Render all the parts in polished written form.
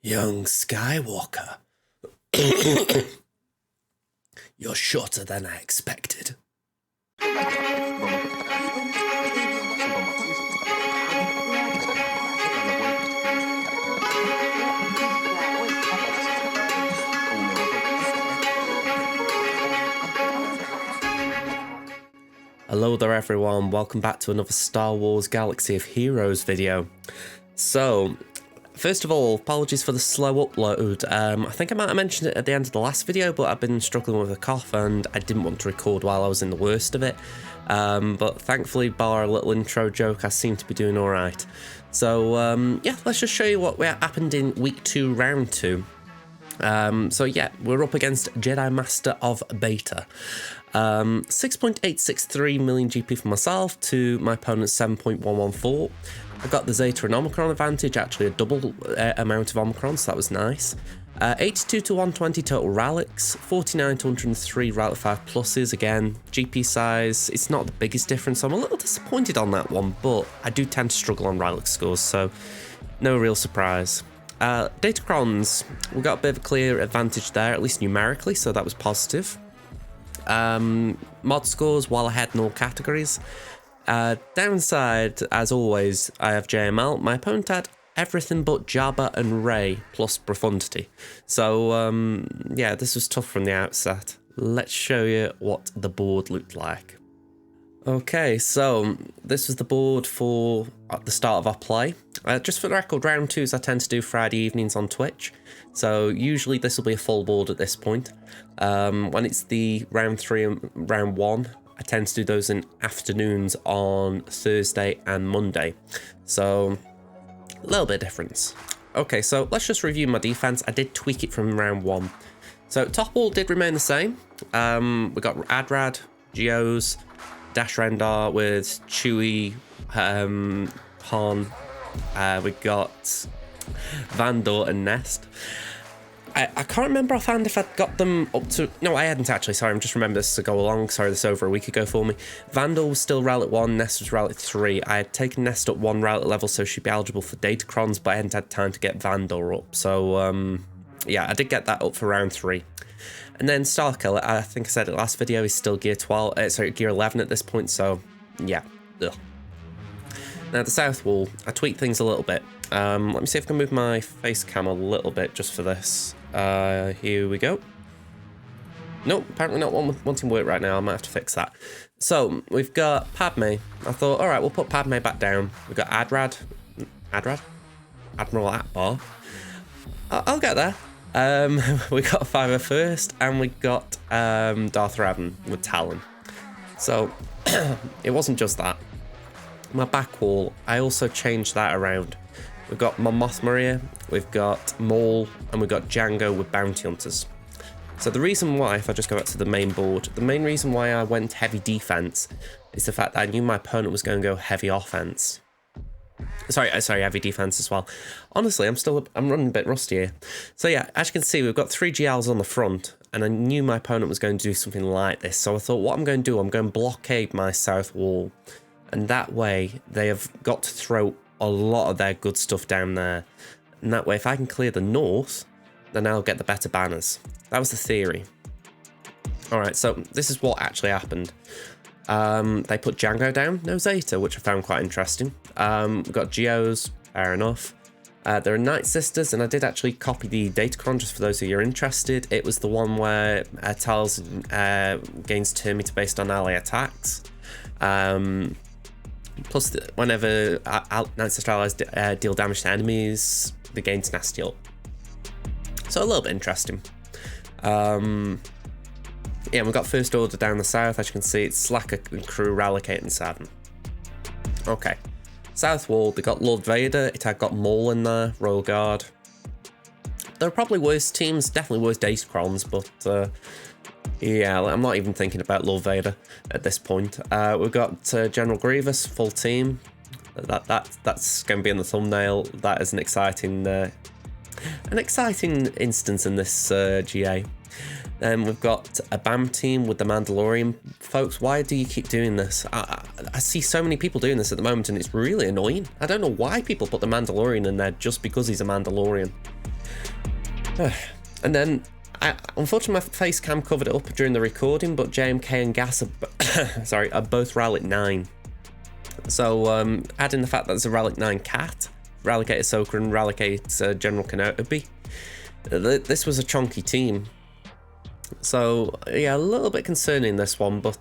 Young Skywalker. You're shorter than I expected. Hello there everyone, welcome back to another Star Wars Galaxy of Heroes video. So, first of all, apologies for the slow upload. I think I might have mentioned it at the end of the last video, but I've been struggling with a cough and I didn't want to record while I was in the worst of it. But thankfully, bar a little intro joke, I seem to be doing alright. So, yeah, let's just show you what happened in week 2, round 2. So yeah, we're up against JediMasterOfBater. 6.863 million GP for myself to my opponent's 7.114. I got the Zeta and Omicron advantage, actually a double amount of Omicron, so that was nice. 82 to 120 total relics, 49 to 103 relic 5 pluses. Again, GP size, it's not the biggest difference. I'm a little disappointed on that one, but I do tend to struggle on relic scores, so no real surprise. Datacrons, we got a bit of a clear advantage there, at least numerically, so that was positive. Mod scores well ahead in all categories. Downside, as always, I have JML. My opponent had everything but Jabba and Rey plus profundity. So, yeah, this was tough from the outset. Let's show you what the board looked like. Okay, so this was the board for at the start of our play. Just for the record, round 2s I tend to do Friday evenings on Twitch, so usually this will be a full board at this point. When it's the round 3 and round 1, I tend to do those in afternoons on Thursday and Monday, so a little bit of difference. Okay, so let's just review my defense. I did tweak it from round 1. So top wall did remain the same. We got Adrad, Geos, Dash Rendar with Chewie, Han. We got Vandor and Nest. I can't remember offhand if I'd got them up to... No, I hadn't actually. Sorry, I'm just remembering this to go along. Sorry, this was over a week ago for me. Vandor was still Relic 1, Nest was Relic 3. I had taken Nest up 1 Relic level, so she'd be eligible for Datacrons, but I hadn't had time to get Vandor up. So, yeah, I did get that up for round 3. And then Starkiller, I think I said it last video, is still gear 12, gear 11 at this point, so yeah. Ugh. Now the south wall, I tweaked things a little bit. Let me see if I can move my face cam a little bit just for this. Here we go. Nope, apparently not wanting work right now, I might have to fix that. So, we've got Padme. I thought, alright, we'll put Padme back down. We've got Admiral Akbar. I'll get there. We got Fiver first, and we got Darth Revan with Talon. So it wasn't just that. My back wall, I also changed that around. We've got Mon Mothma, we've got Maul, and we've got Django with Bounty Hunters. So the reason why, if I just go back to the main board, the main reason why I went heavy defense is the fact that I knew my opponent was going to go heavy offense. Sorry, heavy defense as well. Honestly, I'm running a bit rusty here. So yeah, as you can see, we've got 3 GLs on the front, and I knew my opponent was going to do something like this. So I thought, what I'm going to do, I'm going to blockade my south wall, and that way they have got to throw a lot of their good stuff down there. And that way, if I can clear the north, then I'll get the better banners. That was the theory. All right, so this is what actually happened. They put Django down, no Zeta, which I found quite interesting. We've got Geos, fair enough. There are Night Sisters, and I did actually copy the Datacron just for those of you who are interested. It was the one where Tals gains turn meter based on ally attacks. Plus, whenever Night Sister allies deal damage to enemies, they gain tenacity up. So a little bit interesting. Yeah, we've got First Order down the south. As you can see, it's Slacker and crew relocating Saturn. Okay. South wall, they got Lord Vader. It had got Maul in there, Royal Guard. There are probably worse teams, definitely worse Datacrons, but yeah, I'm not even thinking about Lord Vader at this point. We've got General Grievous, full team. That's going to be in the thumbnail. That is an exciting instance in this GA. Then we've got a BAM team with the Mandalorian folks. Why do you keep doing this? I see so many people doing this at the moment, and it's really annoying. I don't know why people put the Mandalorian in there just because he's a Mandalorian. And then, unfortunately, my face cam covered it up during the recording, but JMK and Gas are both Relic 9. So, adding the fact that there's a Relic 9 Cat, Relic 8 Ahsoka, and Relic 8 General Kenobi, this was a chunky team. So, yeah, a little bit concerning this one, but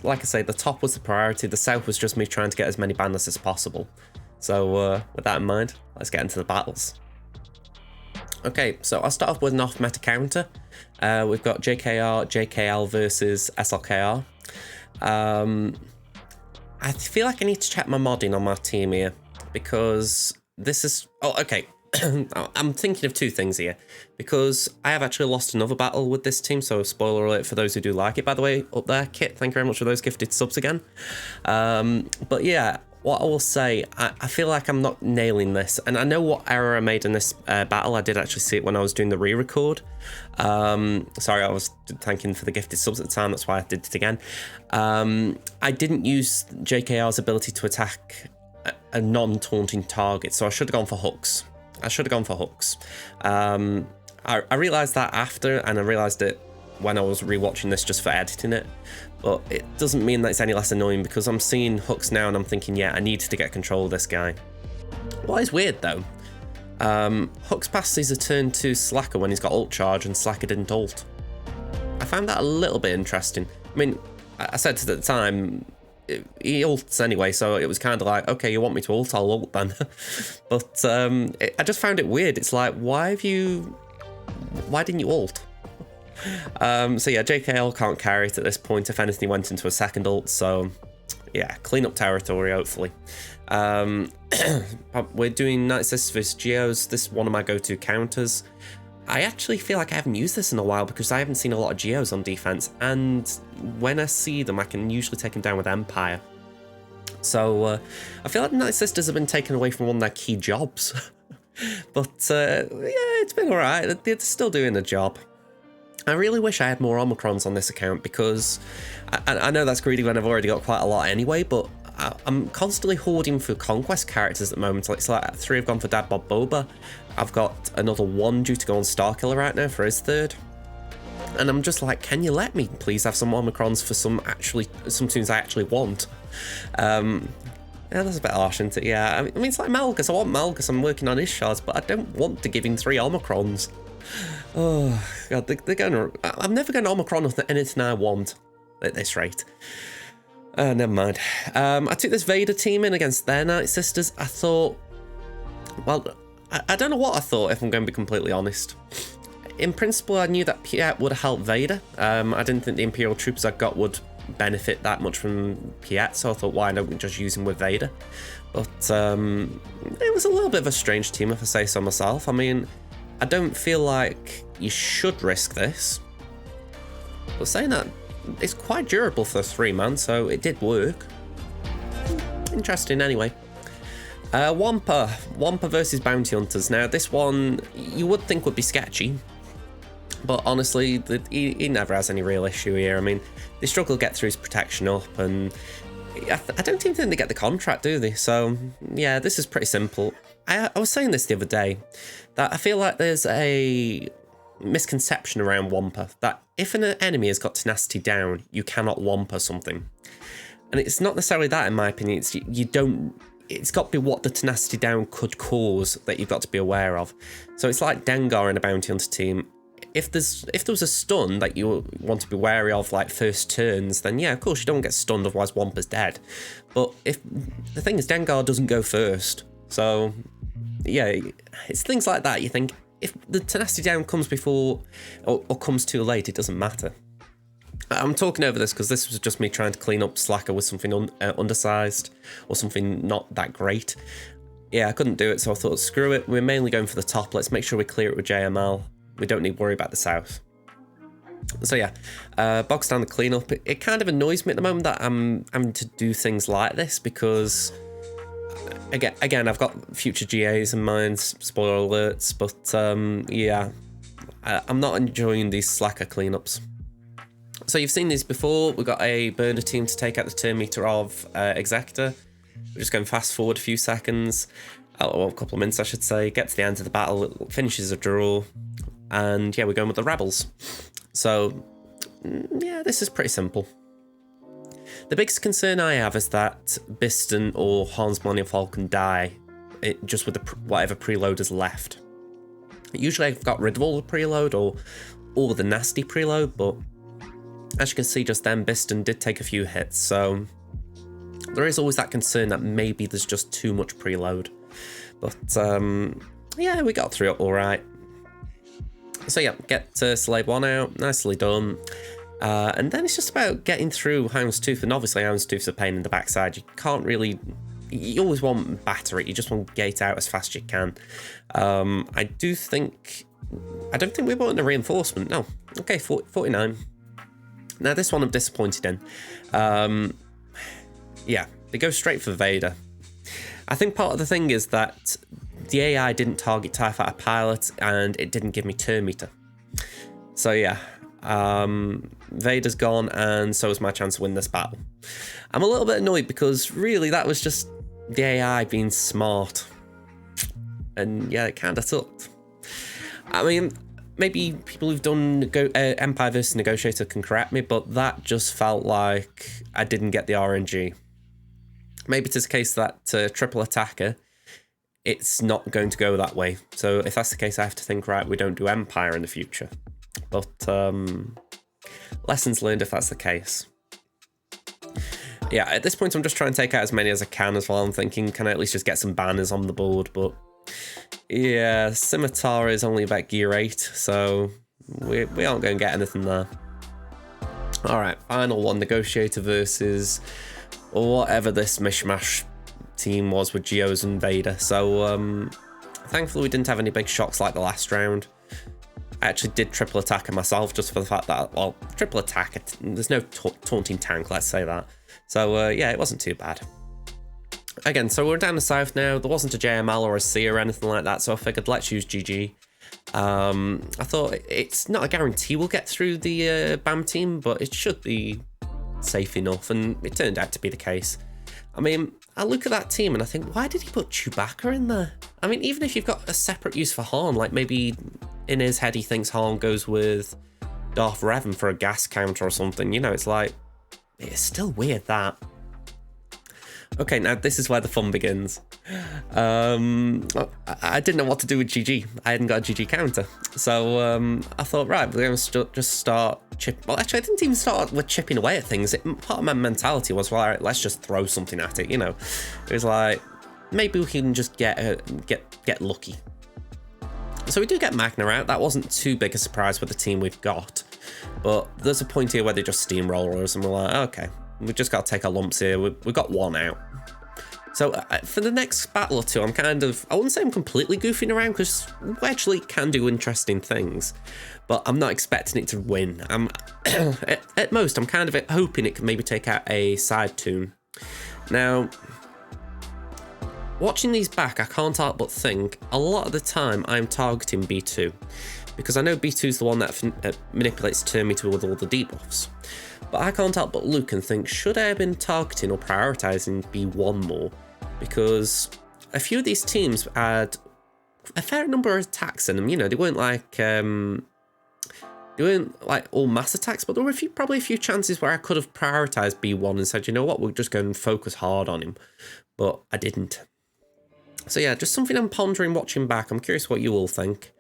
like I say, the top was the priority. The south was just me trying to get as many banners as possible. So, with that in mind, let's get into the battles. Okay, so I'll start off with an off-meta counter. We've got JKR, JKL versus SLKR. I feel like I need to check my modding on my team here, because this is... Oh, okay. I'm thinking of two things here, because I have actually lost another battle with this team, so spoiler alert for those who do like it, by the way, up there. Kit, thank you very much for those gifted subs again. But yeah, what I will say, I feel like I'm not nailing this, and I know what error I made in this battle. I did actually see it when I was doing the re-record. Sorry, I was thanking for the gifted subs at the time, that's why I did it again. I didn't use JKR's ability to attack a non-taunting target, so I should have gone for hooks. I realised that after, and I realised it when I was rewatching this just for editing it, but it doesn't mean that it's any less annoying, because I'm seeing hooks now and I'm thinking, yeah, I need to get control of this guy. What is weird though, hooks passes a turn to Slacker when he's got ult charge, and Slacker didn't ult. I found that a little bit interesting. I mean, I said at the time, he ults anyway, so it was kind of like, okay, you want me to ult, I'll ult then. But I just found it weird. It's like, why didn't you ult? So yeah, JKL can't carry it at this point. If anything, he went into a second ult, so yeah, clean up territory, hopefully. We're doing Night Sisters vs Geos. This is one of my go-to counters. I actually feel like I haven't used this in a while, because I haven't seen a lot of Geos on defense, and when I see them, I can usually take them down with Empire. So I feel like the Night Sisters have been taken away from one of their key jobs. But yeah, it's been alright. They're still doing the job. I really wish I had more Omicrons on this account, because I know that's greedy when I've already got quite a lot anyway, but I'm constantly hoarding for conquest characters at the moment. It's like 3 have gone for Dad Bob Boba. I've got another 1 due to go on Starkiller right now for his 3rd. And I'm just like, can you let me please have some Omicrons for some tunes I actually want? Yeah, that's a bit harsh, isn't it? Yeah, I mean, it's like Malgus. I want Malgus. I'm working on his shards, but I don't want to give him 3 Omicrons. Oh, God, they're going to... I'm never going to Omicron with anything I want at this rate. Never mind. I took this Vader team in against their Night Sisters. I thought... Well, I don't know what I thought, if I'm going to be completely honest. In principle, I knew that Piet would help Vader. I didn't think the Imperial troops I got would benefit that much from Piet, so I thought, why don't we just use him with Vader? But it was a little bit of a strange team, if I say so myself. I mean, I don't feel like you should risk this. But saying that, it's quite durable for 3-man, so it did work. Interesting anyway. Wampa versus Bounty Hunters. Now, this one you would think would be sketchy, but honestly, he never has any real issue here. I mean, they struggle to get through his protection up, and I don't even think they get the contract, do they? So, yeah, this is pretty simple. I was saying this the other day, that I feel like there's a misconception around Wampa, that if an enemy has got tenacity down, you cannot Wampa something. And it's not necessarily that, in my opinion. It's got to be what the tenacity down could cause that you've got to be aware of. So it's like Dengar in a Bounty Hunter team. If there was a stun that you want to be wary of, like first turns, then yeah, of course you don't get stunned, otherwise Wampa's dead. But if the thing is, Dengar doesn't go first, so yeah, it's things like that. You think if the tenacity down comes before or comes too late, it doesn't matter. I'm talking over this because this was just me trying to clean up Slacker with something undersized or something not that great. Yeah, I couldn't do it, so I thought, screw it. We're mainly going for the top. Let's make sure we clear it with JML. We don't need to worry about the south. So yeah, bog standard cleanup. It kind of annoys me at the moment that I'm having to do things like this, because again, I've got future GAs in mind, spoiler alerts, but yeah, I'm not enjoying these Slacker cleanups. So you've seen these before. We've got a burner team to take out the turn meter of Executor. We're just going fast forward a few seconds. Oh, well, a couple of minutes, I should say. Get to the end of the battle, it finishes a draw, and yeah, we're going with the rebels. So yeah, this is pretty simple. The biggest concern I have is that Biston or Hans Millennium Falcon die just with whatever preload is left. Usually I've got rid of all the preload or all the nasty preload, but as you can see just then, Biston did take a few hits, so there is always that concern that maybe there's just too much preload. But yeah, we got through it all right. So yeah, get Slave 1 out, nicely done. And then it's just about getting through Houndstooth, and obviously Houndstooth's a pain in the backside. You can't really... You always want batter it, you just want gate out as fast as you can. I don't think we want a reinforcement, no. Okay, 49. Now this one I'm disappointed in. Yeah, they go straight for Vader. I think part of the thing is that the AI didn't target TIE Fighter Pilot, and it didn't give me turn meter. So yeah, Vader's gone, and so is my chance to win this battle. I'm a little bit annoyed because really that was just the AI being smart, and yeah, it kind of sucked. I mean, maybe people who've done Empire vs Negotiator can correct me, but that just felt like I didn't get the RNG. Maybe it's a case that triple attacker, it's not going to go that way. So if that's the case, I have to think, right, we don't do Empire in the future. But lessons learned if that's the case. Yeah, at this point, I'm just trying to take out as many as I can as well. I'm thinking, can I at least just get some banners on the board? But yeah, Scimitar is only about gear 8, so we aren't going to get anything there. All right, final one, Negotiator versus whatever this mishmash team was with Geos and Vader. So thankfully we didn't have any big shocks like the last round. I actually did triple attacker myself just for the fact that, well, triple attacker, there's no taunting tank, let's say that. So yeah, it wasn't too bad. Again, so we're down the south now. There wasn't a JML or a C or anything like that, so I figured let's use GG. I thought it's not a guarantee we'll get through the BAM team, but it should be safe enough, and it turned out to be the case. I mean, I look at that team and I think, why did he put Chewbacca in there? I mean, even if you've got a separate use for Han, like maybe in his head he thinks Han goes with Darth Revan for a gas counter or something, you know, it's like, it's still weird that. Okay, now this is where the fun begins. I didn't know what to do with GG. I hadn't got a GG counter. So I thought, right, we're going to just start chipping. Well, actually, I didn't even start with chipping away at things. Part of my mentality was, well, all right, let's just throw something at it, you know. It was like, maybe we can just get lucky. So we do get Magna out. That wasn't too big a surprise with the team we've got. But there's a point here where they just steamroller us, and we're like, okay, we've just got to take our lumps here. We've got one out. So for the next battle or two, I'm kind of, I wouldn't say I'm completely goofing around, because we actually can do interesting things, but I'm not expecting it to win. At most, I'm kind of hoping it can maybe take out a side tune. Now, watching these back, I can't help but think a lot of the time I'm targeting B2, because I know B2 is the one that manipulates turn meter with all the debuffs. But I can't help but look and think, should I have been targeting or prioritising B1 more? Because a few of these teams had a fair number of attacks in them. You know, they weren't like all mass attacks, but there were probably a few chances where I could have prioritised B1 and said, you know what, we'll just go and focus hard on him. But I didn't. So yeah, just something I'm pondering watching back. I'm curious what you all think.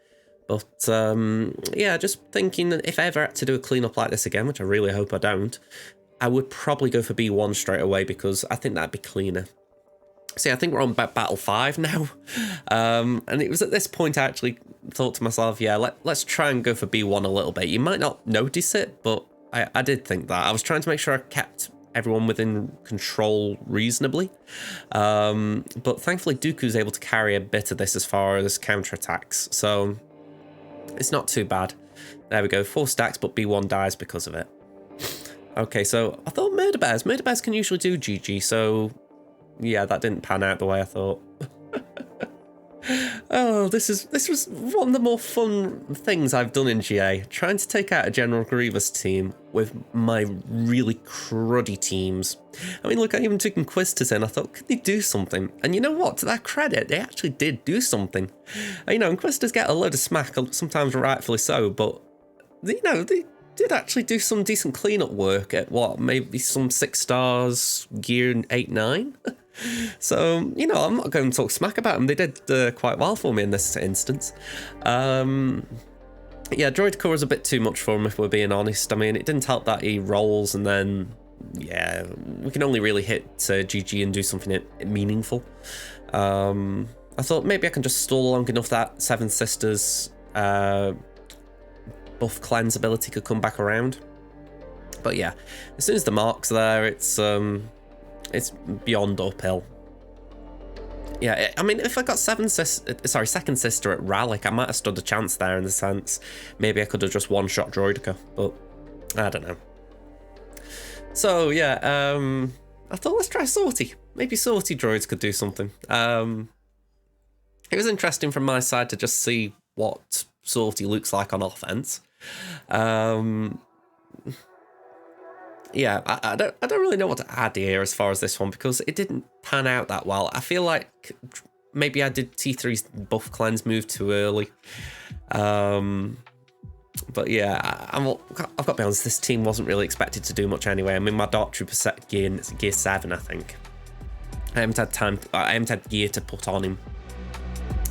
But yeah, just thinking that if I ever had to do a cleanup like this again, which I really hope I don't, I would probably go for B1 straight away, because I think that'd be cleaner. See, I think we're on battle 5 now. And it was at this point I actually thought to myself, yeah, let's try and go for B1 a little bit. You might not notice it, but I did think that. I was trying to make sure I kept everyone within control reasonably. But thankfully Dooku's able to carry a bit of this as far as counterattacks. So it's not too bad. There we go, 4 stacks, but B1 dies because of it. Okay, so I thought Murder Bears can usually do GG, so yeah, that didn't pan out the way I thought. Oh, this was one of the more fun things I've done in GA, trying to take out a General Grievous team with my really cruddy teams. I mean, look, I even took Inquisitors in. I thought, could they do something? And you know what? To their credit, they actually did do something. You know, Inquisitors get a load of smack, sometimes rightfully so, but, you know, they did actually do some decent cleanup work at what, maybe some 6 stars, gear 8, 9? So, you know, I'm not going to talk smack about them. They did quite well for me in this instance. Yeah, Droid Core was a bit too much for him, if we're being honest. I mean, it didn't help that he rolls and then, yeah, we can only really hit GG and do something meaningful. I thought maybe I can just stall long enough that Seven Sisters buff cleanse ability could come back around. But yeah, as soon as the mark's there, it's beyond uphill. Yeah, I mean, if I got Second Sister at Rallic, I might have stood a chance there in the sense. Maybe I could have just one-shot Droidica, but I don't know. So yeah, I thought let's try Sortie. Maybe Sortie droids could do something. It was interesting from my side to just see what Sortie looks like on offense. Yeah, I don't really know what to add here as far as this one, because it didn't pan out that well. I feel like maybe I did T3's buff cleanse move too early. But yeah, I've got to be honest, this team wasn't really expected to do much anyway. I mean, my Dark Trooper set gear 7, I think. I haven't had gear to put on him.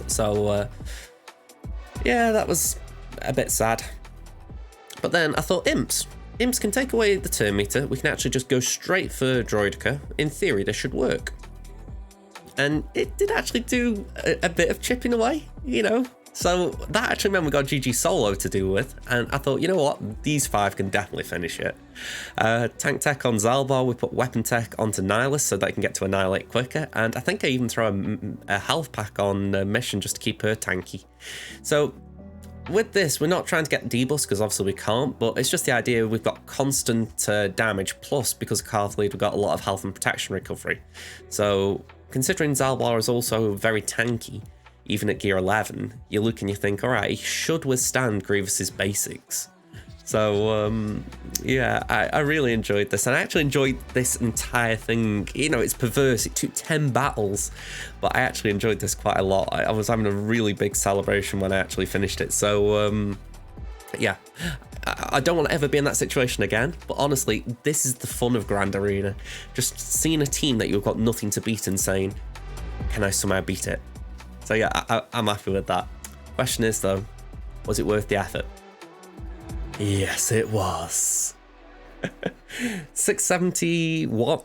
So, yeah, that was a bit sad. But then I thought, Imps can take away the turn meter. We can actually just go straight for Droidica. In theory, this should work. And it did actually do a bit of chipping away, you know. So that actually meant we got GG Solo to deal with. And I thought, you know what? These 5 can definitely finish it. Tank tech on Zalbar. We put weapon tech onto Nihilus so that I can get to Annihilate quicker. And I think I even throw a health pack on Mission just to keep her tanky. So with this, we're not trying to get debus because obviously we can't, but it's just the idea we've got constant damage, plus because of Carth Lead, we've got a lot of health and protection recovery. So considering Zalbar is also very tanky, even at gear 11, you look and you think, all right, he should withstand Grievous's basics. So yeah, I really enjoyed this, and I actually enjoyed this entire thing. You know, it's perverse, it took 10 battles, but I actually enjoyed this quite a lot. I was having a really big celebration when I actually finished it. So yeah, I don't want to ever be in that situation again, but honestly, this is the fun of Grand Arena. Just seeing a team that you've got nothing to beat and saying, can I somehow beat it? So yeah, I'm happy with that. Question is though, was it worth the effort? Yes, it was. 691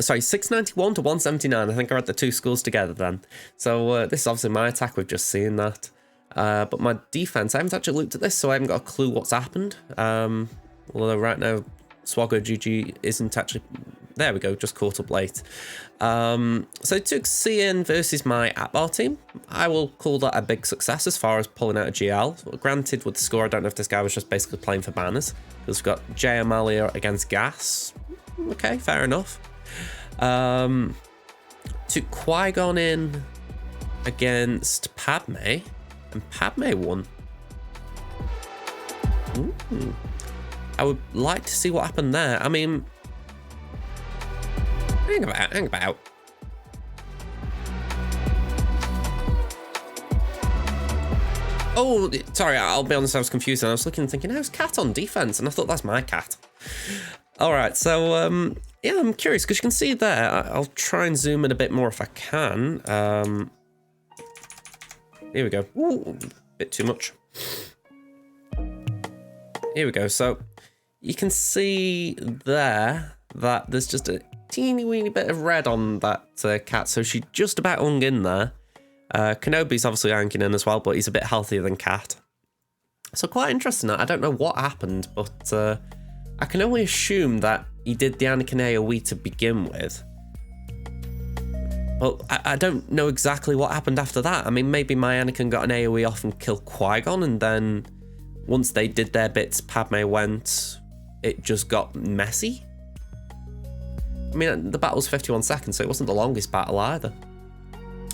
to 179. I think I read the 2 scores together then. So this is obviously my attack. We've just seen that. But my defense, I haven't actually looked at this, so I haven't got a clue what's happened. Although right now, SWGOH isn't actually... There we go, just caught up late. So it took CN versus my Atbar team. I will call that a big success as far as pulling out a GL. Granted, with the score, I don't know if this guy was just basically playing for banners. Because we've got J. Amalia against Gas. Okay, fair enough. Took Qui-Gon in against Padme. And Padme won. Ooh. I would like to see what happened there. I mean... Hang about. Oh, sorry, I'll be honest, I was confused. And I was looking and thinking, how's Cat on defense? And I thought, that's my cat. All right, so, yeah, I'm curious, because you can see there, I'll try and zoom in a bit more if I can. Here we go. Ooh, bit too much. Here we go. So, you can see there that there's just a teeny weeny bit of red on that cat, so she just about hung in there. Kenobi's obviously hanging in as well, but he's a bit healthier than Cat. So quite interesting. I don't know what happened, but I can only assume that he did the Anakin AoE to begin with. But I don't know exactly what happened after that. I mean, maybe my Anakin got an AoE off and killed Qui-Gon, and then once they did their bits, Padme went, it just got messy. I mean, the battle was 51 seconds, so it wasn't the longest battle either.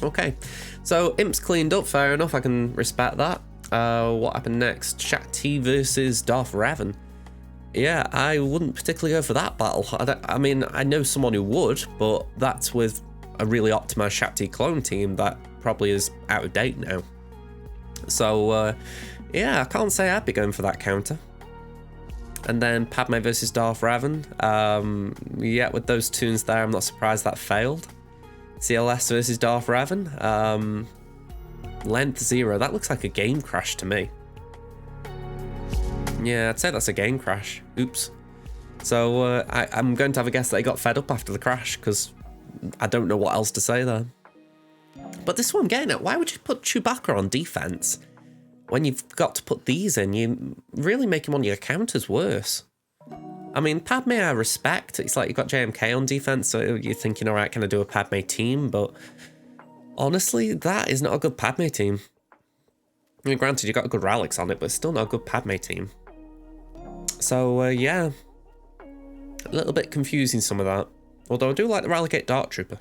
Okay, so Imp's cleaned up, fair enough, I can respect that. What happened next? Shakti versus Darth Revan. Yeah, I wouldn't particularly go for that battle. I mean, I know someone who would, but that's with a really optimized Shakti clone team that probably is out of date now. So, yeah, I can't say I'd be going for that counter. And then Padme versus Darth Revan. Yeah, with those tunes there, I'm not surprised that failed. CLS versus Darth Revan. Length 0. That looks like a game crash to me. Yeah, I'd say that's a game crash. Oops. So I'm going to have a guess that he got fed up after the crash, because I don't know what else to say there. But this is what I'm getting at. Why would you put Chewbacca on defense when you've got to put these in? You really make him on your counters worse. I mean, Padme I respect. It's like you've got JMK on defense, so you're thinking, all right, can I do a Padme team? But honestly, that is not a good Padme team. I mean, granted, you got a good Ralix on it, but it's still not a good Padme team. So, yeah. A little bit confusing, some of that. Although I do like the Ralligate Dark Trooper.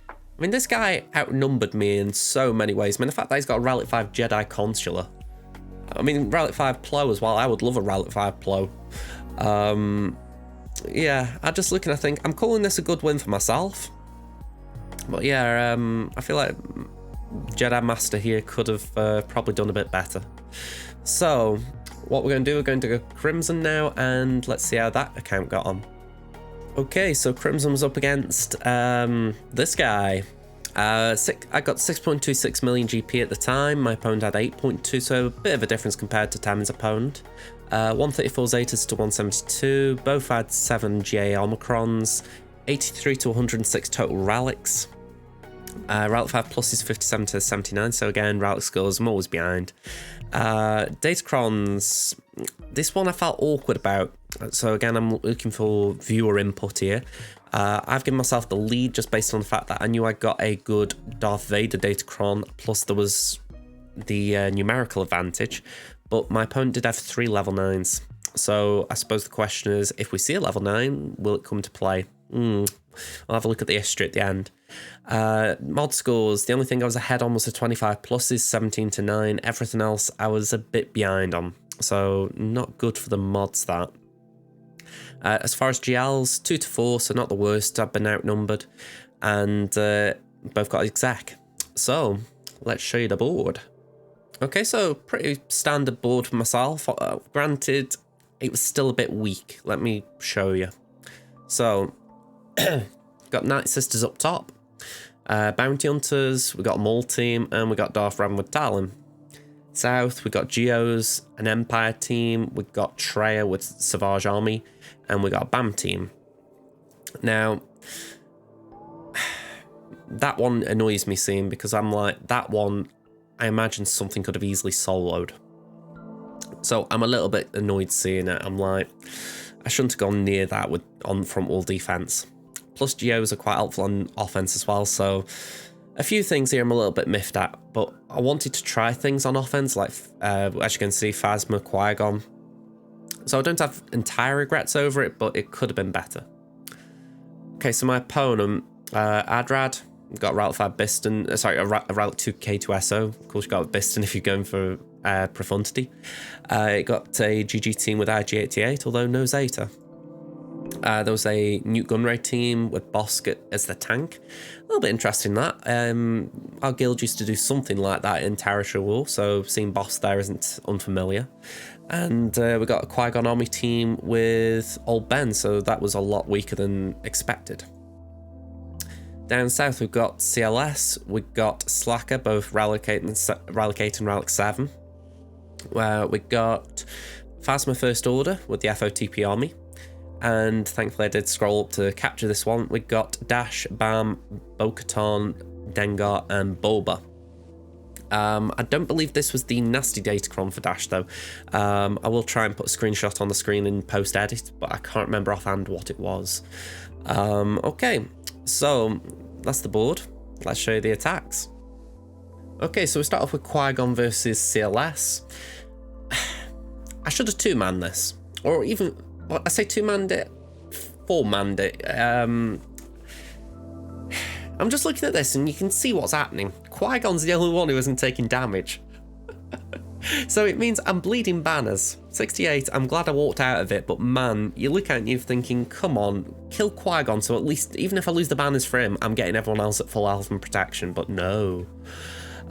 I mean, this guy outnumbered me in so many ways. I mean, the fact that he's got a Relic 5 Jedi Consular. I mean, Relic 5 Plo as well. I would love a Relic 5 Plo. Yeah, I just look and I think, I'm calling this a good win for myself. But yeah, I feel like Jedi Master here could have probably done a bit better. So, what we're going to do, we're going to go Crimson now, and let's see how that account got on. Okay, so Crimson was up against this guy. I got 6.26 million GP at the time. My opponent had 8.2, so a bit of a difference compared to Temmin's opponent. 134 Zetas to 172. Both had 7 GA Omicrons. 83 to 106 total Relics. Relic 5 Plus is 57 to 79, so again, Relic scores, I'm always behind. Datacrons, this one I felt awkward about, so again, I'm looking for viewer input here. I've given myself the lead just based on the fact that I knew I got a good Darth Vader Datacron, plus there was the numerical advantage, but my opponent did have 3 level 9s. So I suppose the question is, if we see a level 9, will it come to play? I'll have a look at the history at the end. Mod scores, the only thing I was ahead on was the 25 pluses, 17 to 9. Everything else I was a bit behind on, so not good for the mods that. As far as GLs, 2 to 4, so not the worst. I've been outnumbered, and both got exec. So let's show you the board. Okay, so pretty standard board for myself. Granted, it was still a bit weak. Let me show you. So, got Night Sisters up top, Bounty Hunters, we got Maul Team, and we got Darth Revan with Talon. South, we got Geos, an Empire team, we got Traya with Savage Army, and we got a BAM team. Now, that one annoys me seeing, because I'm like, that one, I imagine something could have easily soloed. So I'm a little bit annoyed seeing it. I'm like, I shouldn't have gone near that with on front wall defense. Plus Geos are quite helpful on offense as well, so a few things here I'm a little bit miffed at, but I wanted to try things on offense, like as you can see, Phasma, Qui-Gon. So I don't have entire regrets over it, but it could have been better. Okay, so my opponent, Adrad, got Relic 5 Biston, sorry, a Relic 2 K2SO. Of course, you got Biston if you're going for profundity. It got a GG team with IG-88, although no Zeta. There was a Newt Gunray team with Bosk as the tank. A little bit interesting that. Our guild used to do something like that in Territory War, so seeing Bosk there isn't unfamiliar. And we got a Qui-Gon Army team with Old Ben, so that was a lot weaker than expected. Down south, we've got CLS, we've got Slacker, both Relic 8 and Relic 7. We got Phasma First Order with the FOTP army. And thankfully I did scroll up to capture this one. We got Dash, Bam, Bo-Katan, Dengar, and Boba. I don't believe this was the nasty Datacron for Dash though. I will try and put a screenshot on the screen in post-edit, but I can't remember offhand what it was. Okay, so that's the board. Let's show you the attacks. Okay, so we start off with Qui-Gon versus CLS. I should have two-manned this, or even, well, I say two-manned it, four-manned it. I I'm just looking at this and you can see what's happening. Qui-Gon's the only one who isn't taking damage. So it means I'm bleeding banners. 68, I'm glad I walked out of it, but man, you look at it and you're thinking, come on, kill Qui-Gon, so at least, even if I lose the banners for him, I'm getting everyone else at full health and protection, but no.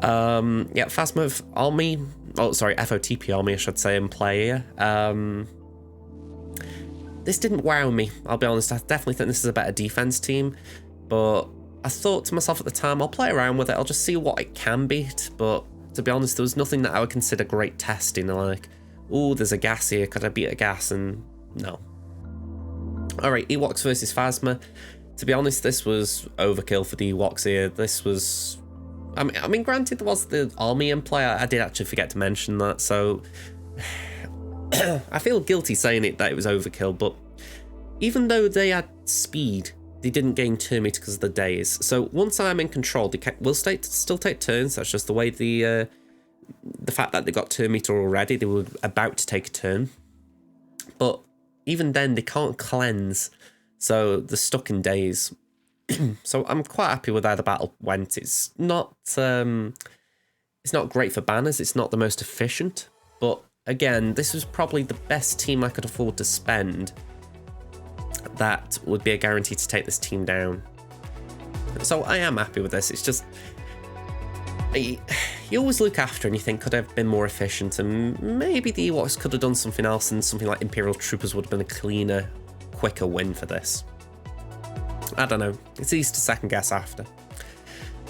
Yeah, fast move army, oh sorry, FOTP army I should say in play here. This didn't wow me, I'll be honest. I definitely think this is a better defense team, but I thought to myself at the time, I'll play around with it, I'll just see what it can beat, but to be honest, there was nothing that I would consider great testing, like, oh, there's a gas here, could I beat a gas? And no. Alright, Ewoks versus Phasma. To be honest, this was overkill for the Ewoks here. This was... I mean, granted, there was the army in play. I did actually forget to mention that, so... I feel guilty saying it that it was overkill, but even though they had speed, they didn't gain turn meter because of the days. So once I'm in control, they will still take turns. That's just the way the fact that they got turn meter already. They were about to take a turn. But even then, they can't cleanse. So they're stuck in days. So I'm quite happy with how the battle went. It's not great for banners. It's not the most efficient. But again, this was probably the best team I could afford to spend. That would be a guarantee to take this team down. So I am happy with this. It's just... you always look after and you think, could I have been more efficient? And maybe the Ewoks could have done something else and something like Imperial Troopers would have been a cleaner, quicker win for this. I don't know. It's easy to second guess after.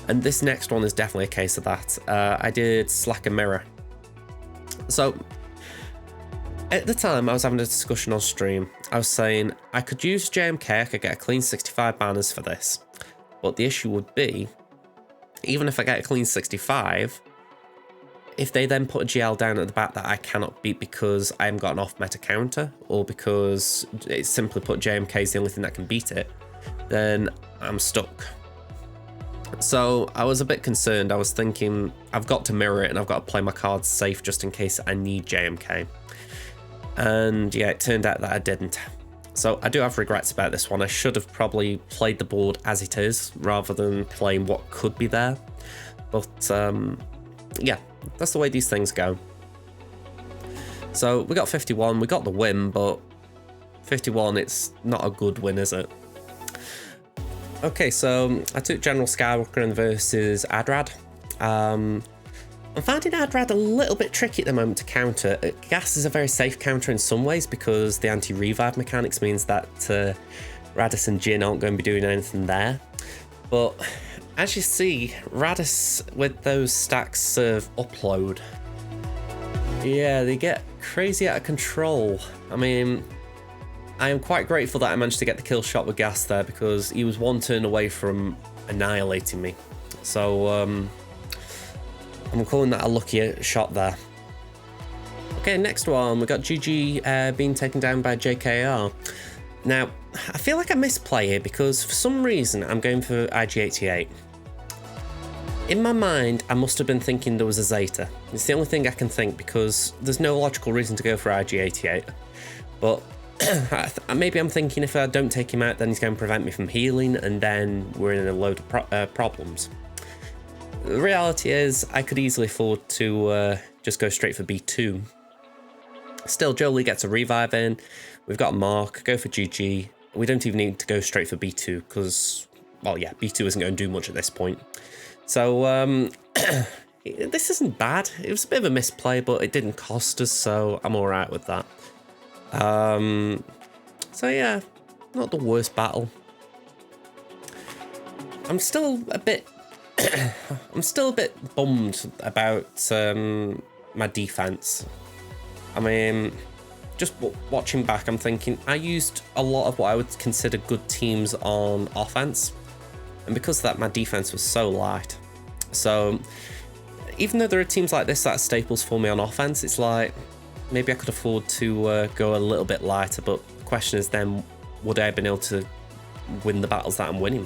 And this next one is definitely a case of that. I did Slack a Mirror. So... at the time, I was having a discussion on stream. I was saying I could use JMK, I could get a clean 65 banners for this. But the issue would be, even if I get a clean 65, if they then put a GL down at the back that I cannot beat because I haven't got an off-meta counter, or because it's simply put JMK is the only thing that can beat it, then I'm stuck. So I was a bit concerned. I was thinking, I've got to mirror it and I've got to play my cards safe just in case I need JMK. And yeah, it turned out that I didn't. So I do have regrets about this one. I should have probably played the board as it is rather than playing what could be there. But yeah, that's the way these things go. So we got 51, we got the win, but 51, it's not a good win, is it? Okay, so I took General Skywalker versus Adrad. I'm finding Adrad a little bit tricky at the moment to counter. Gas is a very safe counter in some ways because the anti-revive mechanics means that Radis and Jin aren't going to be doing anything there. But as you see, Radis with those stacks of upload, yeah, they get crazy out of control. I mean, I am quite grateful that I managed to get the kill shot with Gas there because he was one turn away from annihilating me. So, I'm calling that a lucky shot there. Okay, next one, we got GG being taken down by JKR. Now, I feel like I misplay here because for some reason I'm going for IG-88. In my mind, I must have been thinking there was a Zeta. It's the only thing I can think because there's no logical reason to go for IG-88. But maybe I'm thinking if I don't take him out, then he's going to prevent me from healing, and then we're in a load of problems. The reality is, I could easily afford to just go straight for B2. Still, Jolie gets a revive in. We've got a mark, go for GG. We don't even need to go straight for B2 because, well, yeah, B2 isn't going to do much at this point. So, this isn't bad. It was a bit of a misplay, but it didn't cost us, so I'm alright with that. So yeah, not the worst battle. I'm still a bit bummed about my defense. I mean, just watching back, I'm thinking I used a lot of what I would consider good teams on offense, and because of that, my defense was so light. So even though there are teams like this that are staples for me on offense, it's like maybe I could afford to go a little bit lighter, but the question is then, would I have been able to win the battles that I'm winning?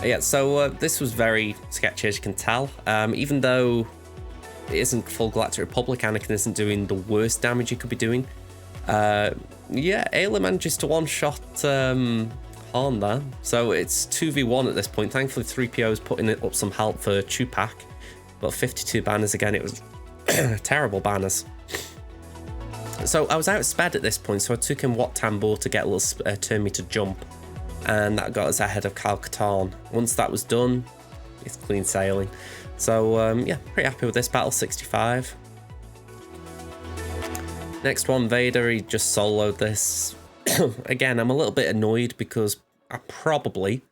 Yeah, so this was very sketchy, as you can tell. Even though it isn't full Galactic Republic, Anakin isn't doing the worst damage he could be doing. Yeah, Ayla manages to one-shot harm there. So it's 2v1 at this point. Thankfully 3PO is putting up some help for Chupak. But 52 banners again, it was terrible banners. So I was outsped at this point, so I took in Wat Tambor to get a little turn me to jump. And that got us ahead of Kal Katarn. Once that was done, it's clean sailing. So yeah, pretty happy with this battle, 65. Next one, Vader, he just soloed this. Again, I'm a little bit annoyed because I probably,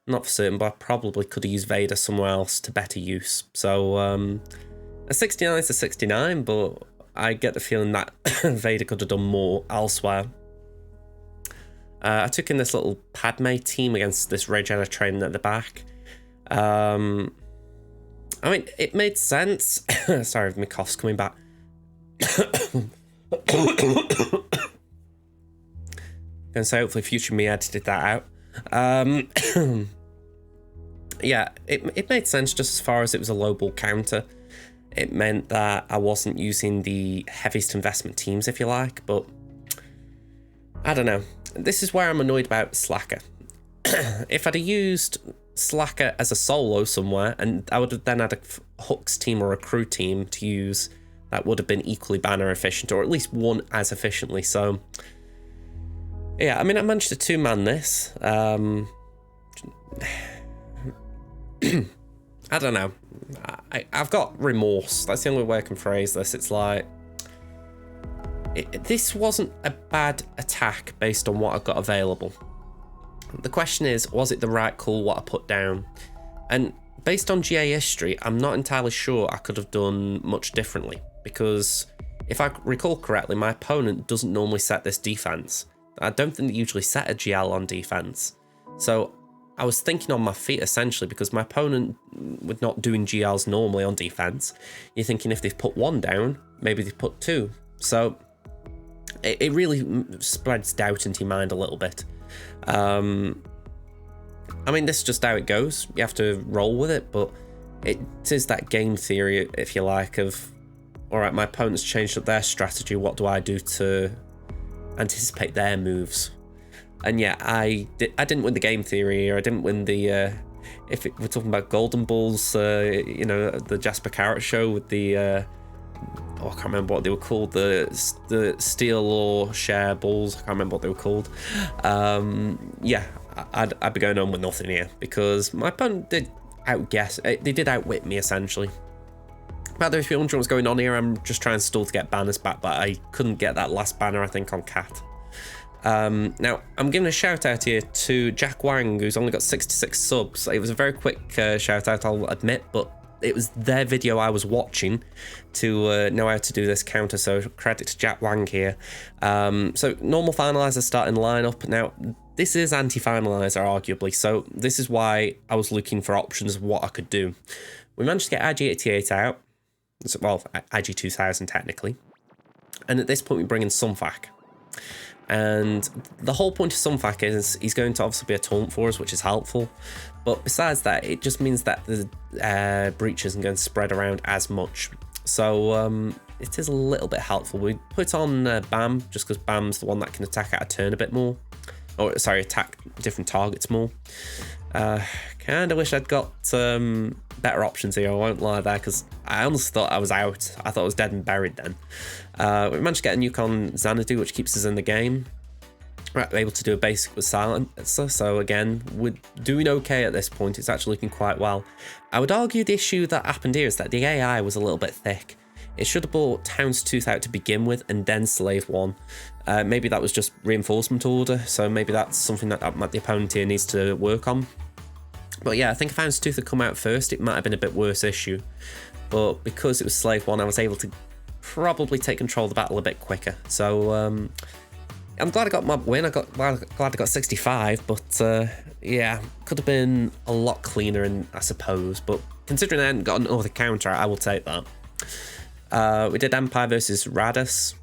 not for certain, but I probably could have used Vader somewhere else to better use. So a 69 is a 69, but I get the feeling that Vader could have done more elsewhere. I took in this little Padme team against this Regina train at the back. I mean, it made sense. Sorry, my cough's coming back. And so hopefully future me edited that out. Yeah, it made sense just as far as it was a low ball counter. It meant that I wasn't using the heaviest investment teams, if you like, but I don't know. This is where I'm annoyed about Slacker. If I'd have used Slacker as a solo somewhere, and I would have then had a Hooks team or a crew team to use, that would have been equally banner efficient, or at least one as efficiently. So yeah, I mean, I managed to two-man this. I don't know. I've got remorse. That's the only way I can phrase this. It's like, this wasn't a bad attack based on what I've got available. The question is, was it the right call what I put down? And based on GA history, I'm not entirely sure I could have done much differently, because if I recall correctly, my opponent doesn't normally set this defense. I don't think they usually set a GL on defense. So I was thinking on my feet essentially, because my opponent was not doing GLs normally on defense. You're thinking if they've put one down, maybe they've put two. So it really spreads doubt into your mind a little bit. I mean, this is just how it goes. You have to roll with it, but it is that game theory, if you like, of, all right, my opponent's changed up their strategy. What do I do to anticipate their moves? And yeah, I didn't win the game theory here. I didn't win the, we're talking about Golden Bulls, you know, the Jasper Carrot show with the, I can't remember what they were called, the Steel or Share Bulls. I can't remember what they were called. Yeah, I'd be going on with nothing here, because my opponent did outguess. They did outwit me, essentially. By the way, if you're wondering what's going on here, I'm just trying still to get banners back, but I couldn't get that last banner, I think, on Cat. Now, I'm giving a shout out here to Jack Wang, who's only got 66 subs. It was a very quick shout out, I'll admit, but it was their video I was watching to know how to do this counter, so credit to Jack Wang here. So normal finalizer starting lineup. Now, this is anti-finalizer arguably, so this is why I was looking for options of what I could do. We managed to get IG88 out, well, IG2000 technically, and at this point we bring in Sunfak. And the whole point of Sunfak is he's going to obviously be a taunt for us, which is helpful. But besides that, it just means that the breach isn't going to spread around as much. So it is a little bit helpful. We put on Bam, just because Bam's the one that can attack out of turn a bit more. Or, sorry, attack different targets more. Kind of wish I'd got better options here, I won't lie there, because I honestly thought I was out. I thought I was dead and buried then. We managed to get a nuke on Xanadu, which keeps us in the game. We're able to do a basic with Silencer, so again, we're doing okay at this point. It's actually looking quite well. I would argue the issue that happened here is that the AI was a little bit thick. It should have brought Houndstooth out to begin with and then Slave 1. Maybe that was just reinforcement order, so maybe that's something that the opponent here needs to work on. But yeah, I think if Houndstooth had come out first, it might have been a bit worse issue. But because it was Slave 1, I was able to probably take control of the battle a bit quicker. So I'm glad I got my win. Glad I got 65, but yeah, could have been a lot cleaner, I suppose. But considering I hadn't got another counter, I will take that. We did Empire versus Radus.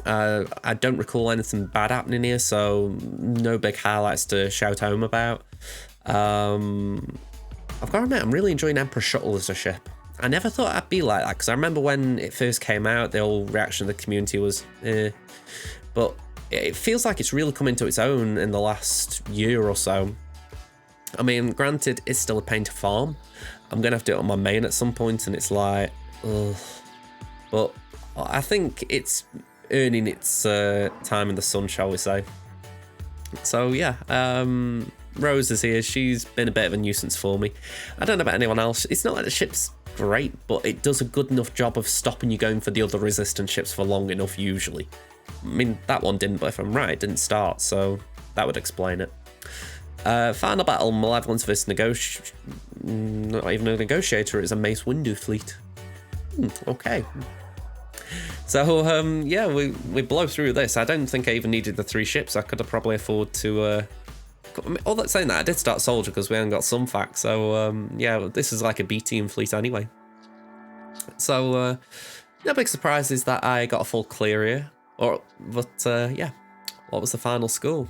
I don't recall anything bad happening here, so no big highlights to shout home about. I've got to admit, I'm really enjoying Emperor Shuttle as a ship. I never thought I'd be like that, because I remember when it first came out, the whole reaction of the community was but it feels like it's really come into its own in the last year or so. I mean, granted, it's still a pain to farm. I'm going to have to do it on my main at some point, and it's like, ugh. But I think it's earning its time in the sun, shall we say. So yeah, Rose is here. She's been a bit of a nuisance for me. I don't know about anyone else. It's not like the ship's great, but it does a good enough job of stopping you going for the other resistant ships for long enough, usually. I mean, that one didn't, but if I'm right, it didn't start, so that would explain it. Final battle, Malevolence versus not even a Negotiator, it's a Mace Windu fleet. Okay. So, yeah, we blow through this. I don't think I even needed the 3 ships. I could have probably afforded to... I mean, all that saying that, I did start Soldier because we haven't got some facts. So, yeah, this is like a B-team fleet anyway. So, no big surprises that I got a full clear here. But, yeah, what was the final score?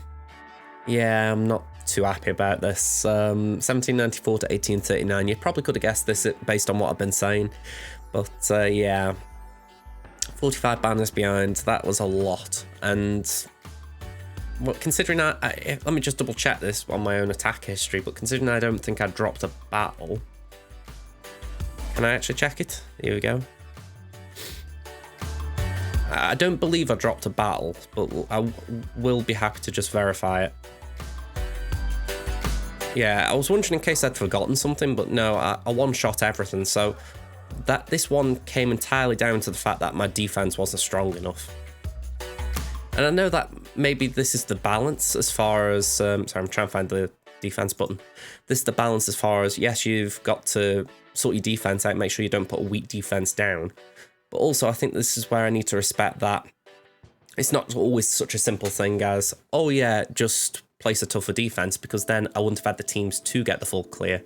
Yeah, I'm not too happy about this. 1794 to 1839. You probably could have guessed this based on what I've been saying. But, yeah... 45 banners behind, that was a lot. And well, considering let me just double check this on my own attack history, but considering I don't think I dropped a battle, can I actually check it? Here we go. I don't believe I dropped a battle, but I will be happy to just verify it. Yeah, I was wondering in case I'd forgotten something, but no, I one-shot everything, so this one came entirely down to the fact that my defense wasn't strong enough. And I know that maybe this is the balance as far as... sorry, I'm trying to find the defense button. This is the balance as far as, yes, you've got to sort your defense out, make sure you don't put a weak defense down. But also, I think this is where I need to respect that it's not always such a simple thing as, oh yeah, just place a tougher defense, because then I wouldn't have had the teams to get the full clear.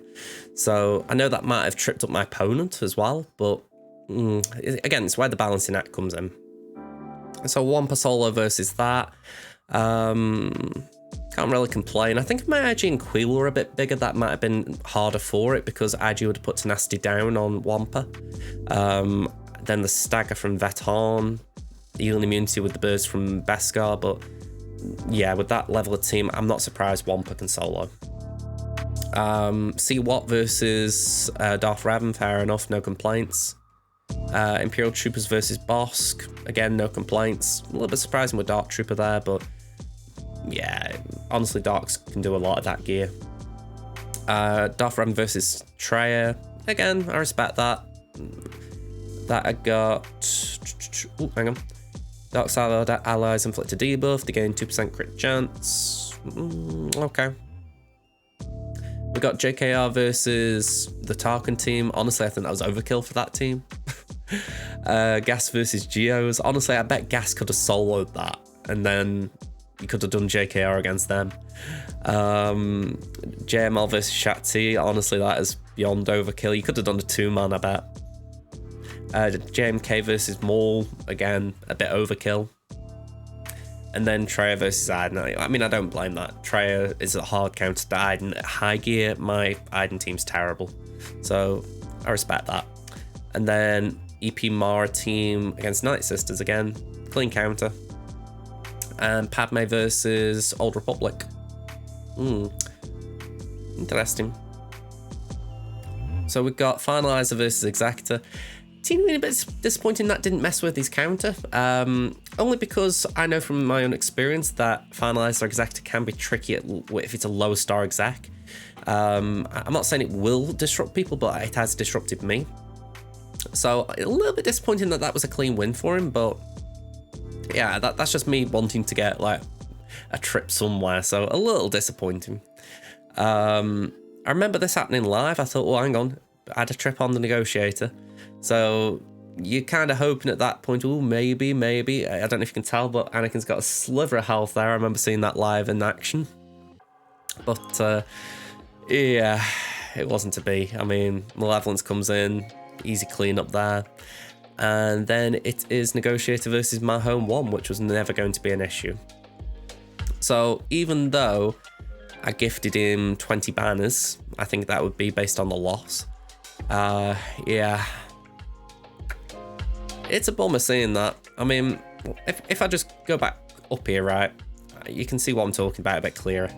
So I know that might have tripped up my opponent as well, but again, it's where the balancing act comes in. So Wampa solo versus that. Can't really complain. I think if my IG and Queel were a bit bigger, that might have been harder for it, because IG would have put Tenacity down on Wampa. Then the stagger from Veton, healing immunity with the birds from Beskar, but yeah, with that level of team, I'm not surprised Wampa can solo. See Watt versus Darth Revan, fair enough, no complaints. Imperial Troopers versus Bosk, again, no complaints. A little bit surprising with Dark Trooper there, but yeah, honestly, Darks can do a lot of that gear. Darth Revan versus Treya, again, I respect that. That I got... Ooh, hang on. Dark Side allies inflict a debuff, they gain 2% crit chance. Okay. We got JKR versus the Tarkin team. Honestly, I think that was overkill for that team. Gas versus Geos. Honestly, I bet Gas could have soloed that, and then you could have done JKR against them. JML versus Shakti. Honestly, that is beyond overkill. You could have done a 2-man, I bet. JMK versus Maul, again, a bit overkill. And then Treya versus Iden. I mean, I don't blame that. Treya is a hard counter to Iden. At high gear, my Iden team's terrible. So, I respect that. And then EP Mara team against Night Sisters again. Clean counter. And Padme versus Old Republic. Interesting. So we've got Finalizer versus Executor. Team a bit disappointing that didn't mess with his counter. Only because I know from my own experience that Finalizer Executor can be tricky if it's a low star exec. I'm not saying it will disrupt people, but it has disrupted me. So a little bit disappointing that was a clean win for him, but yeah, that's just me wanting to get like a trip somewhere, so a little disappointing. I remember this happening live. I thought, well, hang on, I had a trip on the Negotiator. So you're kind of hoping at that point, oh, maybe. I don't know if you can tell, but Anakin's got a sliver of health there. I remember seeing that live in action. But yeah, it wasn't to be. I mean, Malevolence comes in, easy clean up there. And then it is Negotiator versus My Home 1, which was never going to be an issue. So even though I gifted him 20 banners, I think that would be based on the loss. Yeah. It's a bummer seeing that. I mean, if I just go back up here, right, you can see what I'm talking about a bit clearer.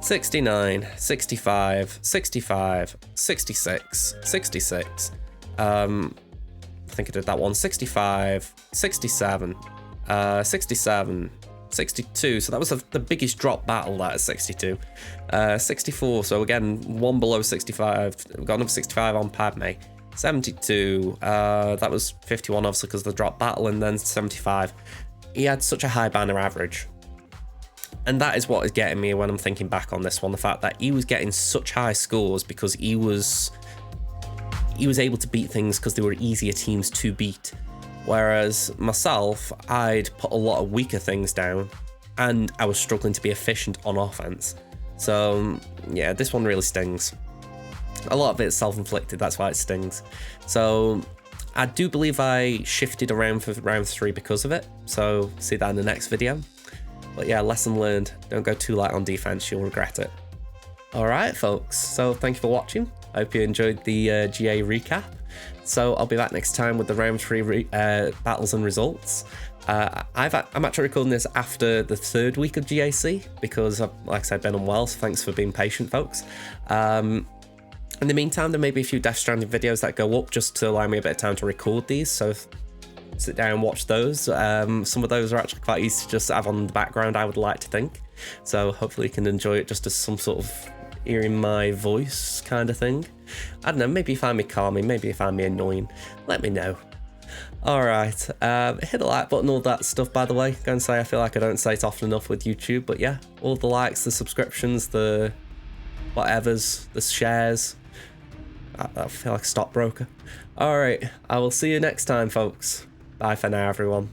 69, 65, 65, 66, 66. I think I did that one. 65, 67, 67, 62. So that was the biggest drop battle, that is 62. 64, so again, one below 65. We've got another 65 on Padme. 72, that was 51 obviously because of the drop battle, and then 75. He had such a high banner average. And that is what is getting me when I'm thinking back on this one, the fact that he was getting such high scores because he was able to beat things because they were easier teams to beat. Whereas myself, I'd put a lot of weaker things down and I was struggling to be efficient on offense. So yeah, this one really stings. A lot of it's self-inflicted, that's why it stings. So I do believe I shifted around for round 3 because of it. So see that in the next video. But yeah, lesson learned. Don't go too light on defense, you'll regret it. Alright folks, so thank you for watching. I hope you enjoyed the GA recap. So I'll be back next time with the round 3 battles and results. I'm actually recording this after the 3rd week of GAC because I've, like I said, been unwell, so thanks for being patient, folks. In the meantime, there may be a few Death Stranding videos that go up just to allow me a bit of time to record these, so sit down and watch those. Some of those are actually quite easy to just have on the background, I would like to think. So hopefully you can enjoy it just as some sort of hearing my voice kind of thing. I don't know, maybe you find me calming, maybe you find me annoying. Let me know. Alright, hit the like button, all that stuff, by the way. Go and say I feel like I don't say it often enough with YouTube, but yeah, all the likes, the subscriptions, the whatevers, the shares. I feel like a stockbroker. Alright, I will see you next time, folks. Bye for now, everyone.